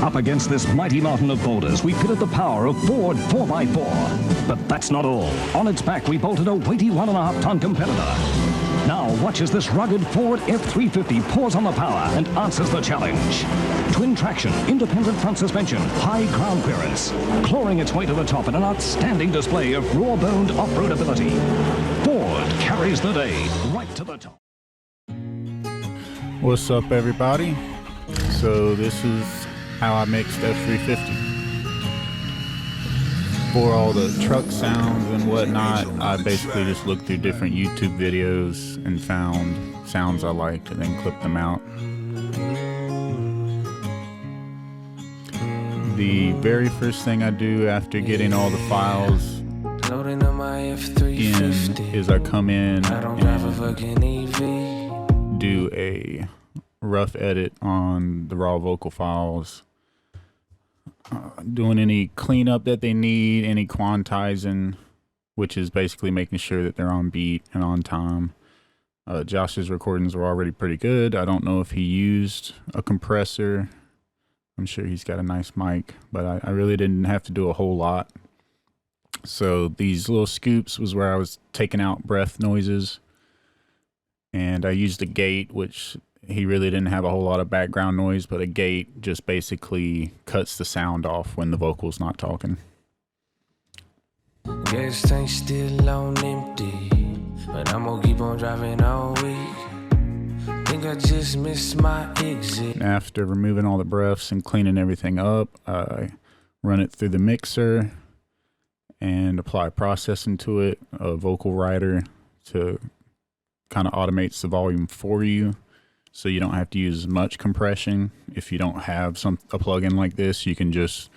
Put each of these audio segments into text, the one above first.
Up against this mighty mountain of boulders, we pitted the power of Ford 4x4. But that's not all. On its back, we bolted a weighty 1.5-ton competitor. Now watch as this rugged Ford F350 pours on the power and answers the challenge. Twin traction, independent front suspension, high ground clearance, clawing its way to the top in an outstanding display of raw-boned off-road ability. Ford carries the day right to the top. What's up, everybody? So this is how I mixed F350. For all the truck sounds and whatnot, I basically just looked through different YouTube videos and found sounds I liked and then clipped them out. The very first thing I do after getting all the files in is I come in and do a rough edit on the raw vocal files. Doing any cleanup that they need, any quantizing, which is basically making sure that they're on beat and on time. Josh's recordings were already pretty good. I don't know if he used a compressor. I'm sure he's got a nice mic, but I really didn't have to do a whole lot. So these little scoops was where I was taking out breath noises, and I used a gate, which he really didn't have a whole lot of background noise, but a gate just basically cuts the sound off when the vocal's not talking. Gas tank still on empty, but I'm gonna keep on driving all week. Think I just missed my exit. After removing all the breaths and cleaning everything up, I run it through the mixer and apply processing to it, a vocal writer to kind of automates the volume for you. So you don't have to use as much compression. If you don't have a plugin like this, you can just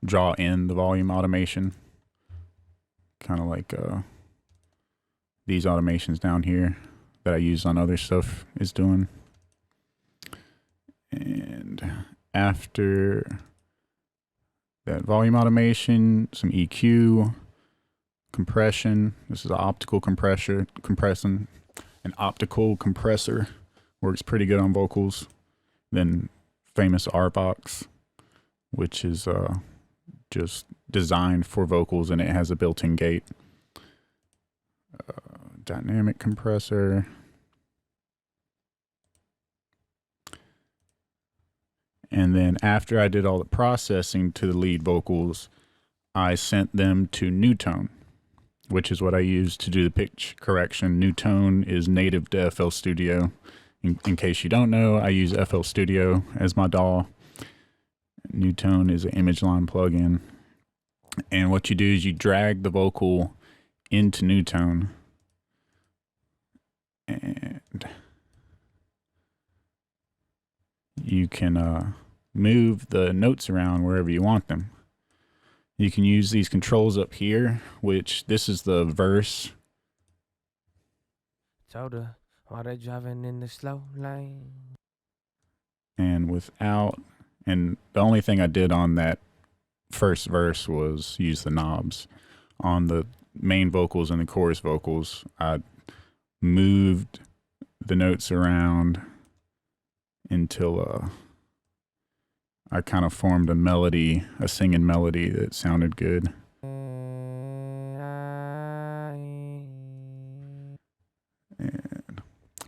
draw in the volume automation. Kind of like these automations down here that I use on other stuff is doing. And after that volume automation, some EQ, compression. This is an optical compressor, an optical compressor. Works pretty good on vocals. Then famous R-Box, which is just designed for vocals, and it has a built-in gate. Dynamic compressor. And then after I did all the processing to the lead vocals, I sent them to Newtone, which is what I use to do the pitch correction. Newtone is native to FL Studio. In case you don't know, I use FL Studio as my DAW. Newtone is an image line plugin. And what you do is you drag the vocal into Newtone. And you can move the notes around wherever you want them. You can use these controls up here, which this is the verse. While they driving in the slow lane. And the only thing I did on that first verse was use the knobs. On the main vocals and the chorus vocals, I moved the notes around until I kind of formed a melody, a singing melody that sounded good.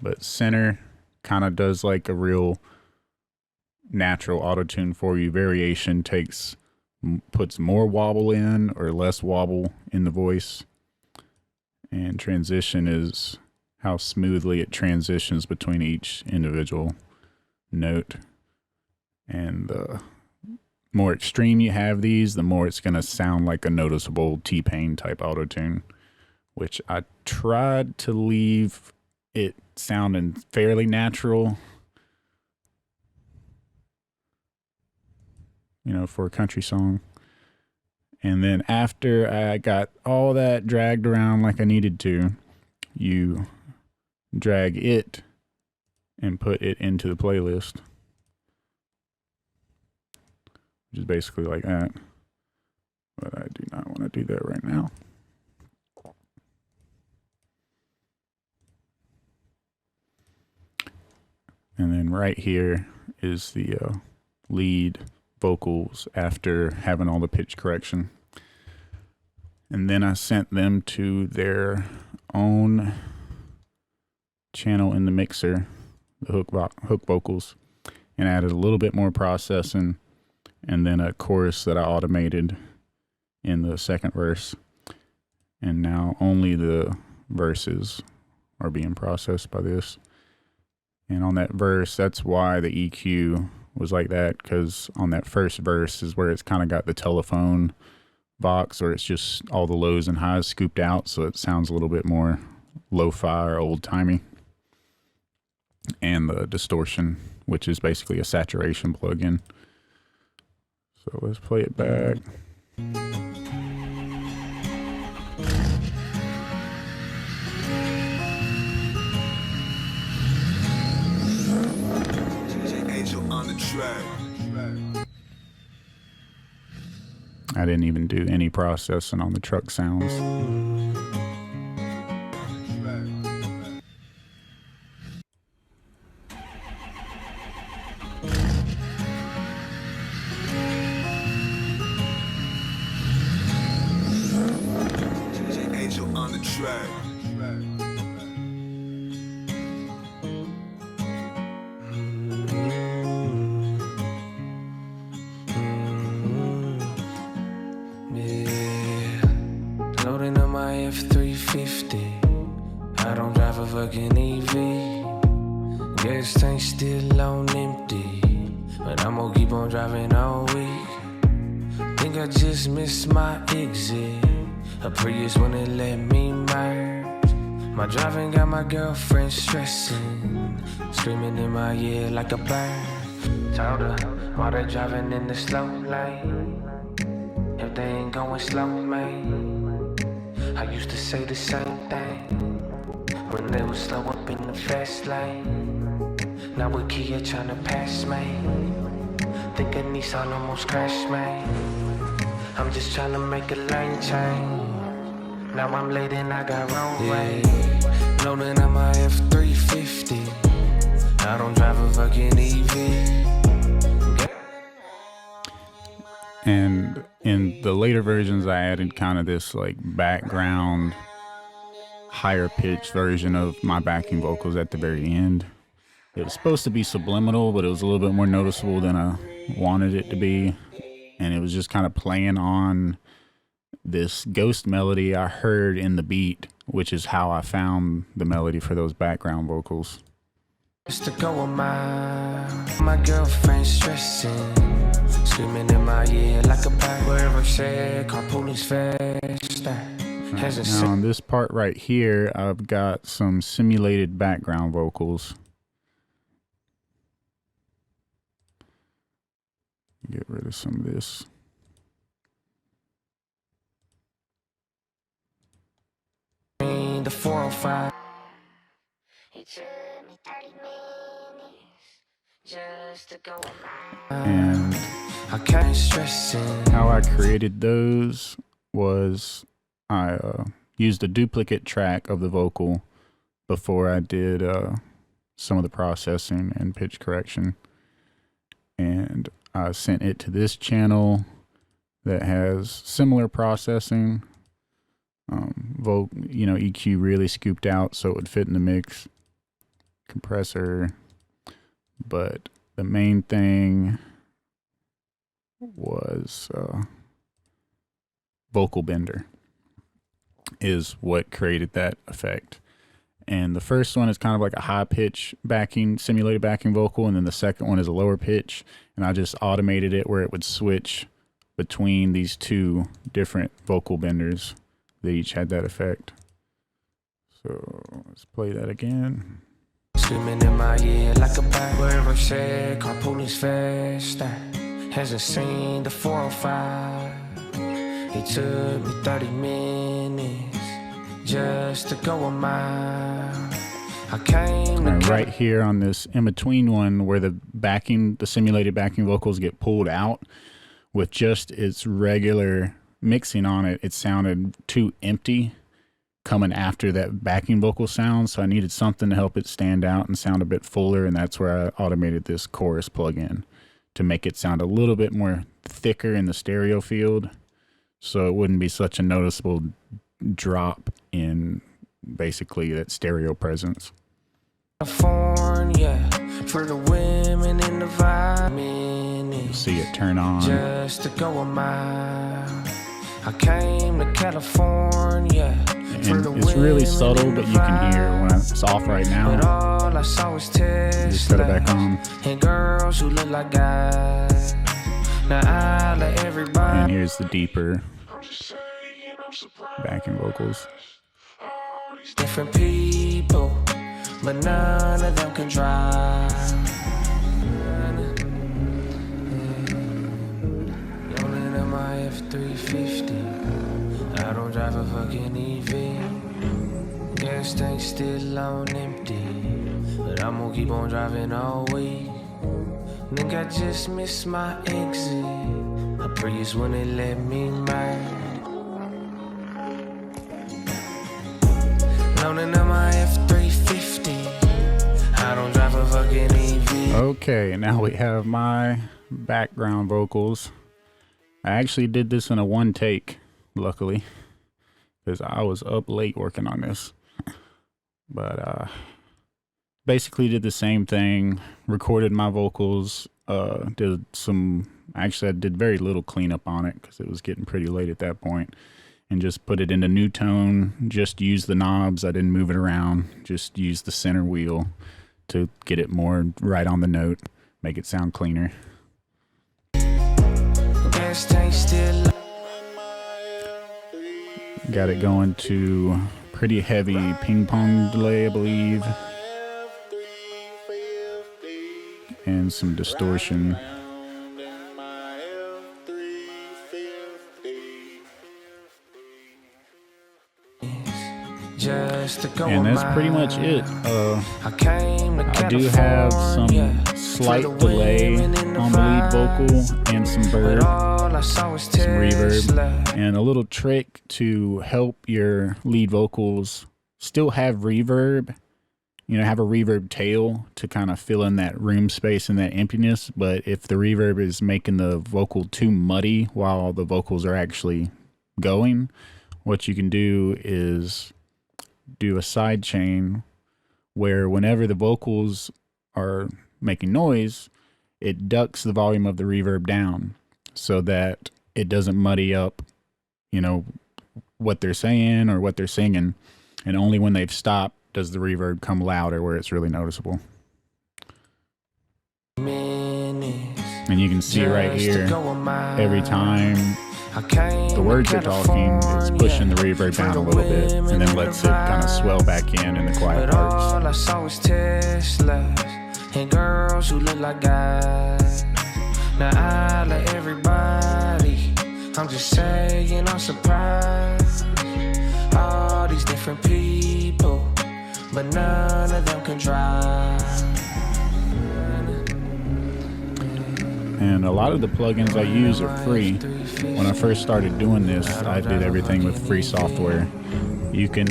But center kind of does like a real natural auto-tune for you. Variation puts more wobble in or less wobble in the voice. And transition is how smoothly it transitions between each individual note. And the more extreme you have these, the more it's going to sound like a noticeable T-Pain type auto-tune, which I tried to leave it sounding fairly natural, you know, for a country song. And then after I got all that dragged around like I needed to, you drag it and put it into the playlist, which is basically like that. But I do not want to do that right now. And then right here is the lead vocals after having all the pitch correction. And then I sent them to their own channel in the mixer, the hook vocals, and added a little bit more processing, and then a chorus that I automated in the second verse. And now only the verses are being processed by this. And on that verse, that's why the EQ was like that, because on that first verse is where it's kind of got the telephone box, or it's just all the lows and highs scooped out, so it sounds a little bit more lo-fi or old-timey. And the distortion, which is basically a saturation plugin. So let's play it back. I didn't even do any processing on the truck sounds. Loading up my F350. I don't drive a fucking EV. Gas tank still on empty, but I'm gonna keep on driving all week. Think I just missed my exit. A Prius wouldn't let me merge. My driving got my girlfriend stressing, screaming in my ear like a bird. Told her while they driving in the slow lane, if they ain't going slow, man. I used to say the same thing when they was slow up in the fast lane. Now with Kia tryna pass me, think a Nissan almost crashed me. I'm just tryna make a lane change. Now I'm late and I got roadway. Loading on my F350. I don't drive a fucking EV. And in the later versions, I added kind of this like background, higher pitched version of my backing vocals at the very end. It was supposed to be subliminal, but it was a little bit more noticeable than I wanted it to be. And it was just kind of playing on this ghost melody I heard in the beat, which is how I found the melody for those background vocals. Just to go on my girlfriend stressing, screaming in my ear like a bird. Wherever said carpool is faster. Now on this part right here, I've got some simulated background vocals. Get rid of some of this. The 405. And I can't stress it. how I created those was I used a duplicate track of the vocal before I did some of the processing and pitch correction. And I sent it to this channel that has similar processing. EQ really scooped out so it would fit in the mix. Compressor. But the main thing was vocal bender is what created that effect. And the first one is kind of like a high pitch backing, simulated backing vocal, and then the second one is a lower pitch, and I just automated it where it would switch between these two different vocal benders that each had that effect. So let's play that again. Screaming in my ear like a bird. Wherever said carpool is faster. Hasn't seen the 405. It took me 30 minutes just to go a mile. I came to right here on this in between one where the simulated backing vocals get pulled out with just its regular mixing on it, it sounded too empty coming after that backing vocal sound, so I needed something to help it stand out and sound a bit fuller, and that's where I automated this chorus plugin to make it sound a little bit more thicker in the stereo field, so it wouldn't be such a noticeable drop in basically that stereo presence. California, for the women in the vibe. You'll see it turn on. Just to go a mile. I came to California. And it's really subtle, but you can hear when it's off right now. But all I saw was Just put it back on. And girls who look like guys. Now I let everybody. And here's the deeper backing vocals. Different people, but none of them can drive. Rolling in my F350. I don't drive a fucking EV. Gas tank still on empty, but I'm gonna keep on driving all week. Nigga, I just missed my exit. A Prius wouldn't let me ride. Loaning on my F350. I don't drive a fucking EV. Okay, now we have my background vocals. I actually did this in a one take, luckily, because I was up late working on this. But basically did the same thing, recorded my vocals, did some, actually I did very little cleanup on it because it was getting pretty late at that point, and just put it into new tone, just used the knobs, I didn't move it around, just used the center wheel to get it more right on the note, make it sound cleaner. Got it going to pretty heavy ping pong delay, I believe, and some distortion. And that's pretty much it. I do have some slight delay on the lead vocal and some burp, some reverb, and a little trick to help your lead vocals still have reverb. You know, have a reverb tail to kind of fill in that room space and that emptiness. But if the reverb is making the vocal too muddy while the vocals are actually going, what you can do is do a side chain where whenever the vocals are making noise, it ducks the volume of the reverb down so that it doesn't muddy up, you know, what they're saying or what they're singing. And only when they've stopped does the reverb come louder where it's really noticeable. And you can see right here, every time the words are talking, it's pushing the reverb down a little bit and then lets it kind of swell back in the quiet parts. All I saw was Teslas and girls who look like guys. Now I let everybody, I'm just saying I'm surprised. All these different people, but none of them can drive. And a lot of the plugins I use are free. When I first started doing this, I did everything with free software. You can,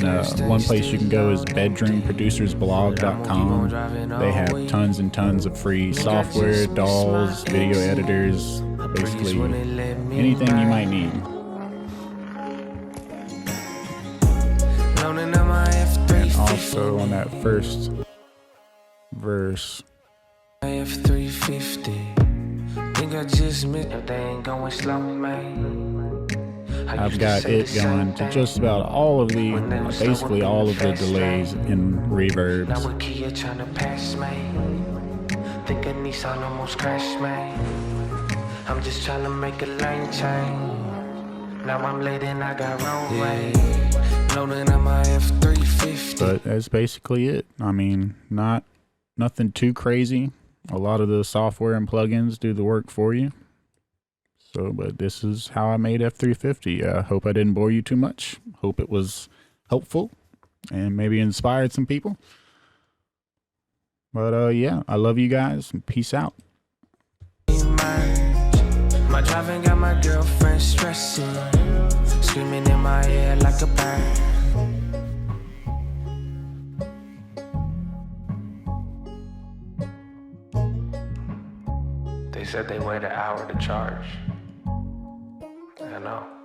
one place you can go is bedroomproducersblog.com. They have tons and tons of free software, DAWs, video editors, basically anything you might need. And also on that first verse, F350. Think I just missed if they ain't going slow, man. I've got it going to just about all of the, basically all of the delays and reverbs. Now with Kia trying to pass me. Think a Nissan almost crashed me. I'm just trying to make a lane change. Now I'm late and I got roadway. Loading on my F350. But that's basically it. I mean, nothing too crazy. A lot of the software and plugins do the work for you. So, but this is how I made F350. I hope I didn't bore you too much. Hope it was helpful and maybe inspired some people. But yeah, I love you guys and peace out. My driving got my girlfriend stressing, screaming in my ear like a bird. They say said they wait an hour to charge. I know.